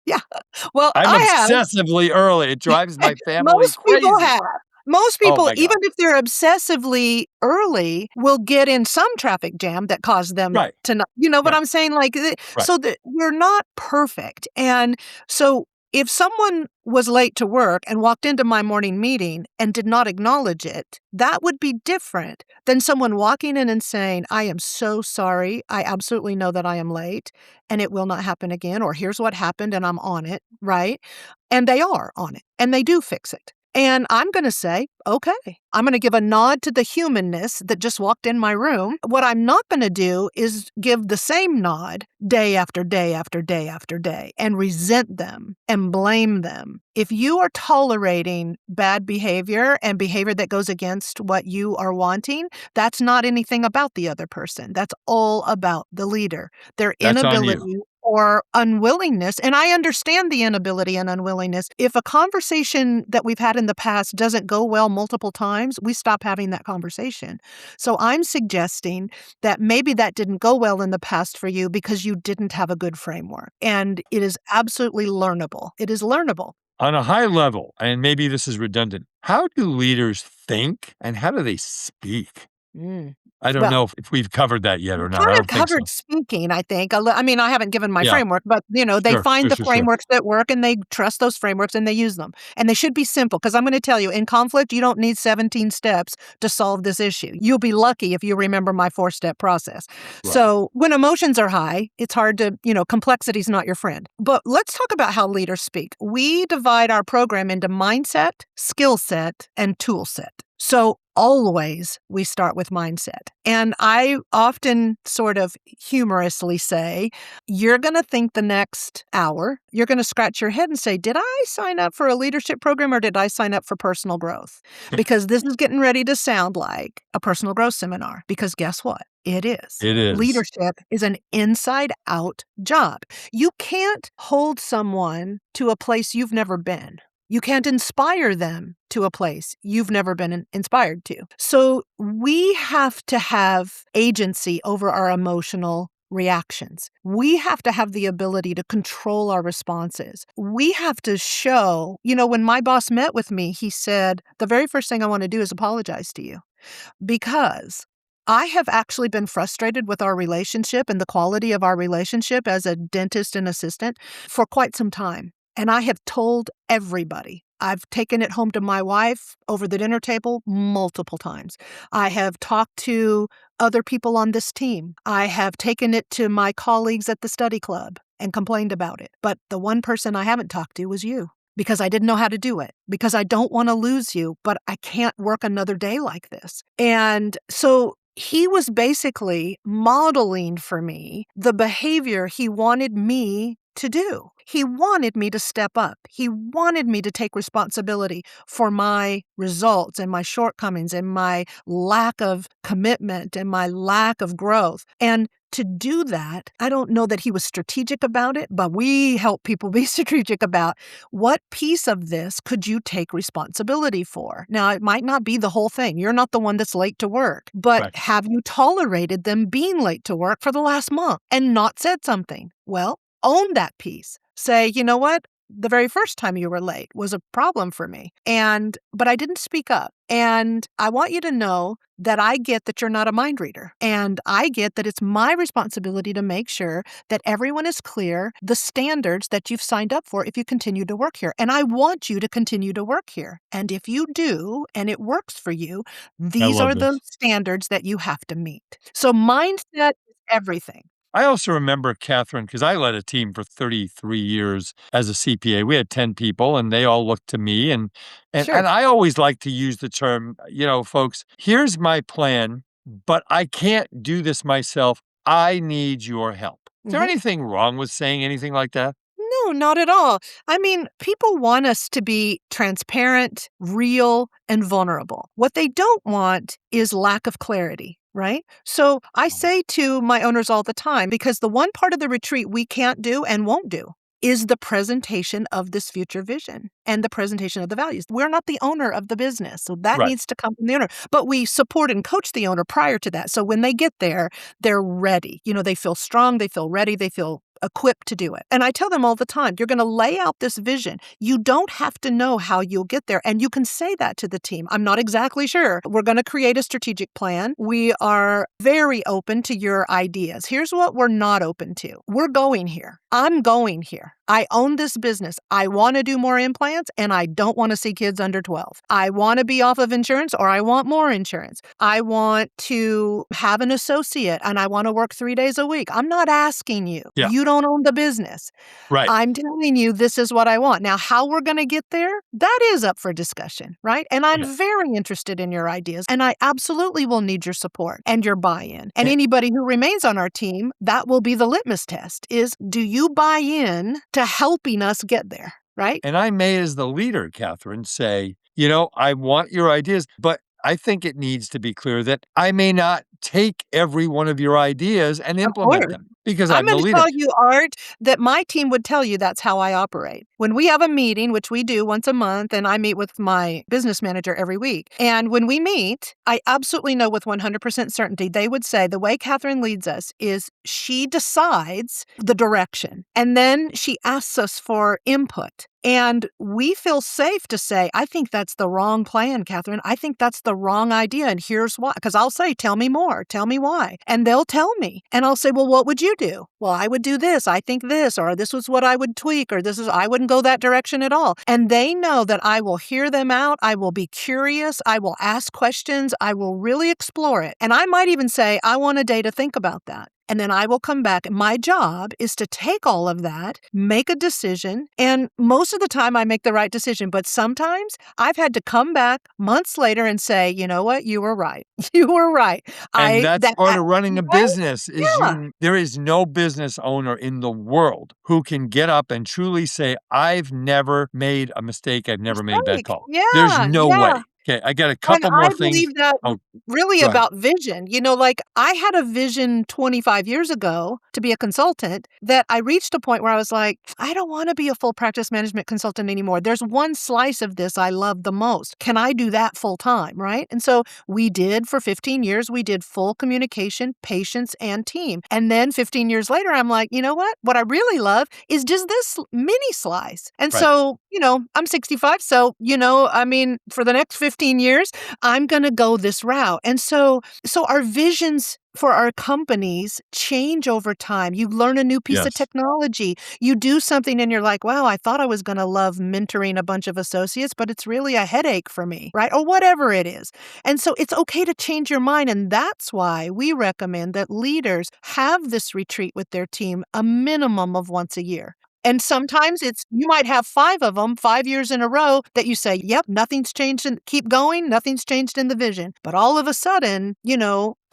Yeah. Well, I'm I have. obsessively early. It drives my family Most crazy. people have. Most Oh people, my God. even if they're obsessively early, will get in some traffic jam that caused them Right. to not, you know what Right. I'm saying? Like, so that we're not perfect. And so if someone was late to work and walked into my morning meeting and did not acknowledge it, that would be different than someone walking in and saying, I am so sorry. I absolutely know that I am late and it will not happen again. Or here's what happened and I'm on it, right? And they are on it and they do fix it. And I'm going to say, okay, I'm going to give a nod to the humanness that just walked in my room. What I'm not going to do is give the same nod day after day after day after day and resent them and blame them. If you are tolerating bad behavior and behavior that goes against what you are wanting, that's not anything about the other person. That's all about the leader, their That's on you. inability or unwillingness. And I understand the inability and unwillingness. If a conversation that we've had in the past doesn't go well multiple times, we stop having that conversation. So I'm suggesting that maybe that didn't go well in the past for you because you didn't have a good framework. And it is absolutely learnable. It is learnable. On a high level, and maybe this is redundant, how do leaders think and how do they speak? I don't Well, know if we've covered that yet or not. I kind of don't think so. covered speaking, I think. I mean, I haven't given my Yeah. framework, but, they Sure, find sure, the sure, sure. frameworks that work and they trust those frameworks and they use them. And they should be simple because I'm going to tell you, in conflict, you don't need 17 steps to solve this issue. You'll be lucky if you remember my 4-step process. Right. So when emotions are high, it's hard to, complexity is not your friend. But let's talk about how leaders speak. We divide our program into mindset, skill set, and tool set. So always we start with mindset. And I often sort of humorously say, you're going to think the next hour, you're going to scratch your head and say, did I sign up for a leadership program or did I sign up for personal growth? Because this is getting ready to sound like a personal growth seminar. Because guess what? It is. It is. Leadership is an inside out job. You can't hold someone to a place you've never been. You can't inspire them to a place you've never been inspired to. So we have to have agency over our emotional reactions. We have to have the ability to control our responses. We have to show, when my boss met with me, he said, the very first thing I want to do is apologize to you because I have actually been frustrated with our relationship and the quality of our relationship as a dentist and assistant for quite some time. And I have told everybody. I've taken it home to my wife over the dinner table multiple times. I have talked to other people on this team. I have taken it to my colleagues at the study club and complained about it. But the one person I haven't talked to was you because I didn't know how to do it, because I don't want to lose you, but I can't work another day like this. And so he was basically modeling for me the behavior he wanted me to do. He wanted me to step up. He wanted me to take responsibility for my results and my shortcomings and my lack of commitment and my lack of growth. And to do that, I don't know that he was strategic about it, but we help people be strategic about what piece of this could you take responsibility for. Now, it might not be the whole thing. You're not the one that's late to work, but Right. have you tolerated them being late to work for the last month and not said something? Well, own that piece. Say, you know what? The very first time you were late was a problem for me. But I didn't speak up. And I want you to know that I get that you're not a mind reader. And I get that it's my responsibility to make sure that everyone is clear the standards that you've signed up for if you continue to work here. And I want you to continue to work here. And if you do, and it works for you, these love are the this. standards that you have to meet. So mindset is everything. I also remember, Catherine, because I led a team for 33 years as a CPA. We had 10 people and they all looked to me. And Sure. I always like to use the term, folks, here's my plan, but I can't do this myself. I need your help. Is there Mhm. anything wrong with saying anything like that? No, not at all. I mean, people want us to be transparent, real, and vulnerable. What they don't want is lack of clarity, right? So I say to my owners all the time, because the one part of the retreat we can't do and won't do is the presentation of this future vision and the presentation of the values. We're not the owner of the business, so that Right. needs to come from the owner. But we support and coach the owner prior to that. So when they get there, they're ready. They feel strong, they feel ready, they feel equipped to do it. And I tell them all the time, you're going to lay out this vision. You don't have to know how you'll get there. And you can say that to the team. I'm not exactly sure. We're going to create a strategic plan. We are very open to your ideas. Here's what we're not open to. We're going here. I'm going here. I own this business. I want to do more implants and I don't want to see kids under 12. I want to be off of insurance or I want more insurance. I want to have an associate and I want to work 3 days a week. I'm not asking you. Yeah. You don't own the business. Right. I'm telling you this is what I want. Now, how we're going to get there, that is up for discussion, right? And I'm Okay. very interested in your ideas and I absolutely will need your support and your buy-in. And Yeah. anybody who remains on our team, that will be the litmus test is, do you buy in to helping us get there, right? And I may, as the leader, Catherine, say, I want your ideas, but I think it needs to be clear that I may not take every one of your ideas and Of implement course. them because I'm I'm the going to leader. tell you, Art, that my team would tell you that's how I operate. When we have a meeting, which we do once a month, and I meet with my business manager every week. And when we meet, I absolutely know with 100% certainty, they would say the way Katherine leads us is she decides the direction. And then she asks us for input. And we feel safe to say, I think that's the wrong plan, Katherine. I think that's the wrong idea. And here's why. Because I'll say, tell me more. Tell me why. And they'll tell me. And I'll say, well, what would you do? Well, I would do this. I think this. Or this was what I would tweak. Or I wouldn't go that direction at all. And they know that I will hear them out. I will be curious. I will ask questions. I will really explore it. And I might even say, I want a day to think about that. and then I will come back. My job is to take all of that, make a decision, and most of the time I make the right decision. But sometimes I've had to come back months later and say, you know what, you were right. You were right. And that's part of running a Right? business is Yeah. there is no business owner in the world who can get up and truly say, I've never made a mistake. I've never made a bad Mistake. call. There's Yeah, no yeah. way. Okay, I got a And couple I more things. believe that Oh, really go ahead. about vision. Like I had a vision 25 years ago to be a consultant that I reached a point where I was like, I don't want to be a full practice management consultant anymore. There's one slice of this I love the most. Can I do that full time? Right. And so we did for 15 years, we did full communication, patience, and team. And then 15 years later, I'm like, you know what? What I really love is just this mini slice. And Right. so, I'm 65. So, for the next 15 years, I'm going to go this route. And so our visions for our companies change over time. You learn a new piece of Yes. technology. You do something and you're like, wow, I thought I was going to love mentoring a bunch of associates, but it's really a headache for me, right? Or whatever it is. And so it's okay to change your mind. And that's why we recommend that leaders have this retreat with their team a minimum of once a year. And sometimes you might have 5 of them, 5 years in a row that you say, yep, nothing's changed and keep going. Nothing's changed in the vision. But all of a sudden,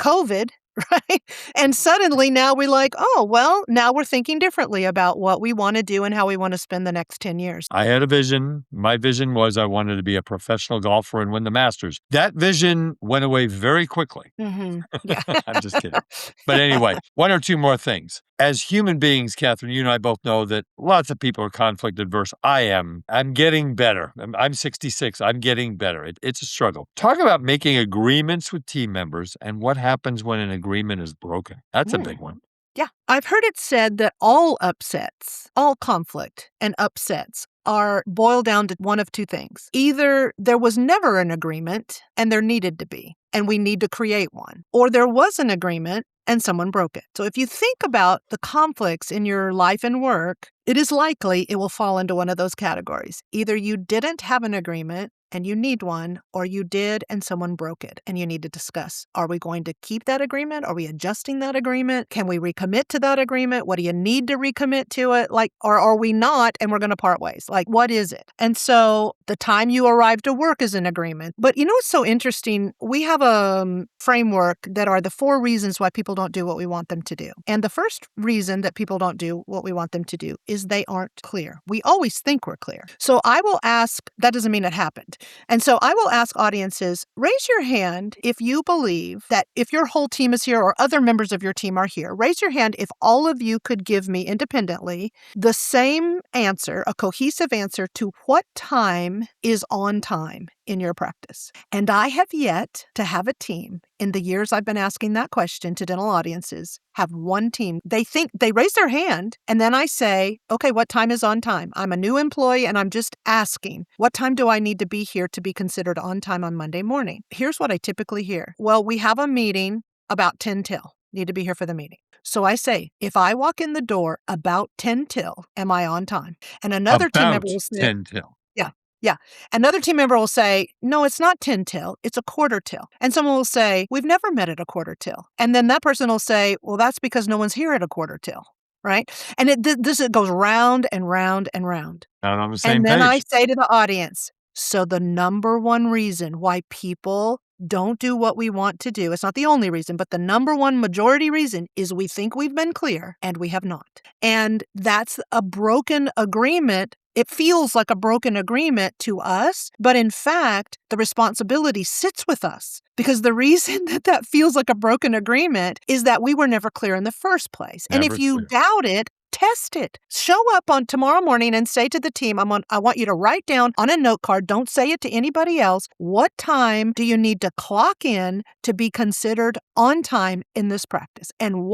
COVID, right? And suddenly now we're like, oh, well, now we're thinking differently about what we want to do and how we want to spend the next 10 years. I had a vision. My vision was I wanted to be a professional golfer and win the Masters. That vision went away very quickly. Mm-hmm. Yeah. I'm just kidding. But anyway, one or two more things. As human beings, Katherine, you and I both know that lots of people are conflict adverse. I am. I'm getting better. I'm 66. I'm getting better. It's a struggle. Talk about making agreements with team members and what happens when an agreement is broken. That's a big one. Yeah. I've heard it said that all upsets, all conflict and upsets are boiled down to one of two things. Either there was never an agreement and there needed to be, and we need to create one, or there was an agreement and someone broke it. So if you think about the conflicts in your life and work, it is likely it will fall into one of those categories. Either you didn't have an agreement and you need one, or you did and someone broke it and you need to discuss. Are we going to keep that agreement? Are we adjusting that agreement? Can we recommit to that agreement? What do you need to recommit to it? Or are we not and we're going to part ways? What is it? And so the time you arrive to work is an agreement. But what's so interesting? We have a framework that are the 4 reasons why people don't do what we want them to do. And the first reason that people don't do what we want them to do is they aren't clear. We always think we're clear. So I will ask, that doesn't mean it happened. And so I will ask audiences, raise your hand if you believe that if your whole team is here or other members of your team are here, raise your hand if all of you could give me independently the same answer, a cohesive answer to what time is on time in your practice. And I have yet to have a team in the years I've been asking that question to dental audiences, have one team. They raise their hand and then I say, okay, what time is on time? I'm a new employee and I'm just asking, what time do I need to be here to be considered on time on Monday morning? Here's what I typically hear. Well, we have a meeting about 10 till. Need to be here for the meeting. So I say, if I walk in the door about 10 till, am I on time? And another team member About will say, 10 till. Yeah. Another team member will say, no, it's not 10 till, it's a quarter till. And someone will say, we've never met at a quarter till. And then that person will say, well, that's because no one's here at a quarter till, right? And it goes round and round and round. Not on the same And then I page. say to the audience, so the number one reason why people don't do what we want to do, it's not the only reason, but the number one majority reason is we think we've been clear and we have not. And that's a broken agreement. It feels like a broken agreement to us, but in fact, the responsibility sits with us because the reason that feels like a broken agreement is that we were never clear in the first place. And Never if you clear. doubt it, test it. Show up on tomorrow morning and say to the team, I want you to write down on a note card, don't say it to anybody else, what time do you need to clock in to be considered on time in this practice? And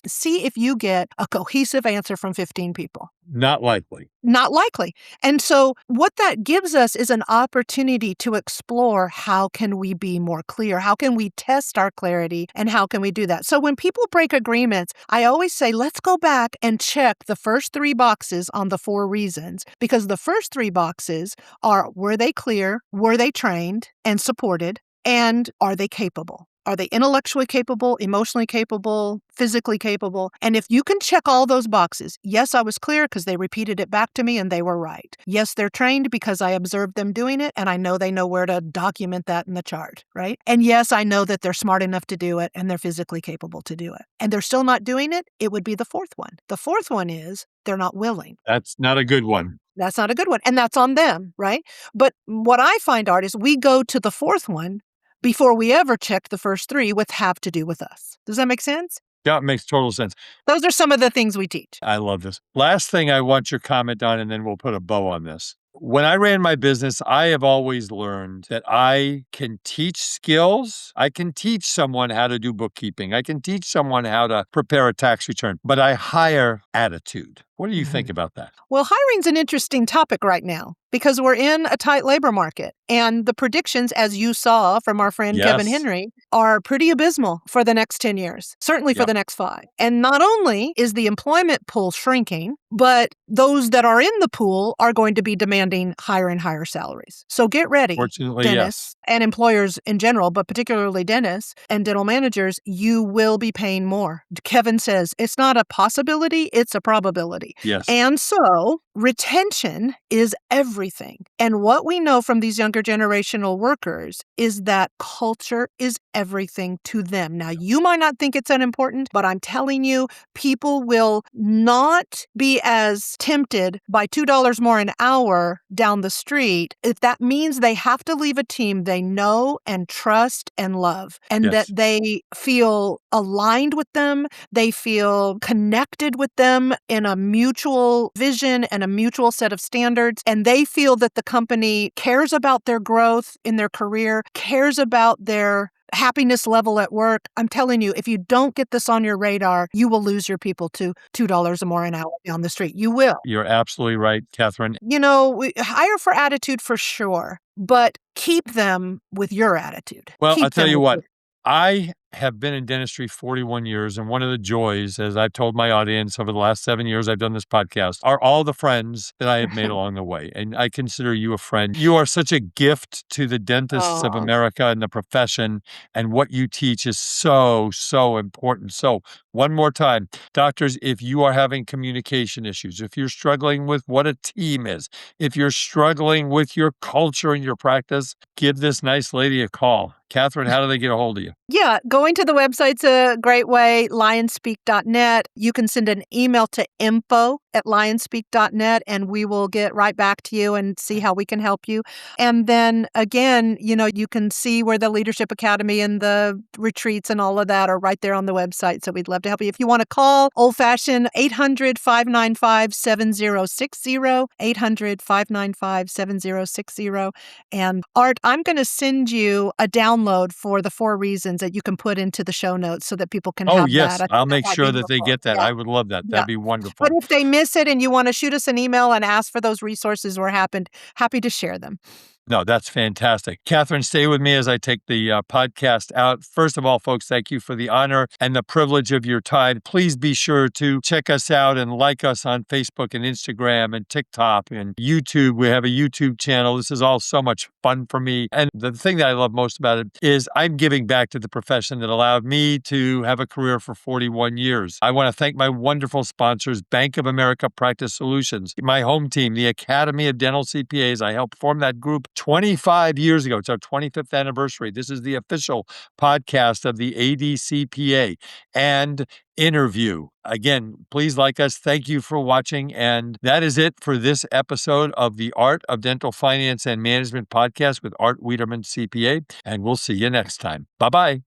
see if you get a cohesive answer from 15 people. Not likely. Not likely. And so what that gives us is an opportunity to explore how can we be more clear? How can we test our clarity? And how can we do that? So when people break agreements, I always say, let's go back and check the first 3 boxes on the 4 reasons, because the first 3 boxes are, were they clear? Were they trained and supported? And are they capable? Are they intellectually capable, emotionally capable, physically capable? And if you can check all those boxes, yes, I was clear because they repeated it back to me and they were right. Yes, they're trained because I observed them doing it and I know they know where to document that in the chart, right? And yes, I know that they're smart enough to do it and they're physically capable to do it. And they're still not doing it, it would be the fourth one. The fourth one is they're not willing. That's not a good one. That's not a good one. And that's on them, right? But what I find, Art, is we go to the fourth one before we ever check the first three with have to do with us. Does that make sense? Yeah, it makes total sense. Those are some of the things we teach. I love this. Last thing I want your comment on, and then we'll put a bow on this. When I ran my business, I have always learned that I can teach skills. I can teach someone how to do bookkeeping. I can teach someone how to prepare a tax return, but I hire attitude. What do you think about that? Well, hiring's an interesting topic right now because we're in a tight labor market. And the predictions, as you saw from our friend Kevin Yes. Henry, are pretty abysmal for the next 10 years, certainly for Yep. the next 5. And not only is the employment pool shrinking, but those that are in the pool are going to be demanding higher and higher salaries. So get ready, Fortunately, dentists and employers in general, but particularly dentists and dental managers, you will be paying more. Kevin says it's not a possibility, it's a probability. yes. And so retention is everything. And what we know from these younger generational workers is that culture is everything to them. Now, you might not think it's that important, but I'm telling you, people will not be as tempted by $2 more an hour down the street if that means they have to leave a team they know and trust and love, and Yes. that they feel aligned with them, they feel connected with them in a mutual vision and a mutual set of standards, and they feel that the company cares about their growth in their career, cares about their happiness level at work. I'm telling you, if you don't get this on your radar, you will lose your people to $2 or more an hour down the street. You will. You're absolutely right, Katherine. We hire for attitude for sure, but keep them with your attitude. Well, Keep I'll tell them you with what, I have been in dentistry 41 years, and one of the joys, as I've told my audience over the last 7 years I've done this podcast, are all the friends that I have made along the way. And I consider you a friend. You are such a gift to the dentists of Aw. America and the profession, and what you teach is so, so important. So one more time, doctors, if you are having communication issues, if you're struggling with what a team is, if you're struggling with your culture and your practice, give this nice lady a call. Katherine, how do they get a hold of you? Yeah, going to the website's a great way, lionspeak.net. You can send an email to info@lionspeak.net, and we will get right back to you and see how we can help you. And then again, you can see where the Leadership Academy and the retreats and all of that are right there on the website. So we'd love to help you. If you want to call, old-fashioned 800-595-7060, 800-595-7060. And Art, I'm going to send you a download for the 4 reasons that you can put into the show notes so that people can Oh, have yes. that. I think I'll that make might sure be that they helpful. get that. Yeah. I would love that. Yeah. That'd be wonderful. But if they miss it and you want to shoot us an email and ask for those resources, we're happy to share them. No, that's fantastic. Katherine, stay with me as I take the podcast out. First of all, folks, thank you for the honor and the privilege of your time. Please be sure to check us out and like us on Facebook and Instagram and TikTok and YouTube. We have a YouTube channel. This is all so much fun for me. And the thing that I love most about it is I'm giving back to the profession that allowed me to have a career for 41 years. I want to thank my wonderful sponsors, Bank of America Practice Solutions, my home team, the Academy of Dental CPAs. I helped form that group 25 years ago. It's our 25th anniversary. This is the official podcast of the ADCPA and interview. Again, please like us. Thank you for watching. And that is it for this episode of the Art of Dental Finance and Management podcast with Art Wiederman, CPA. And we'll see you next time. Bye-bye.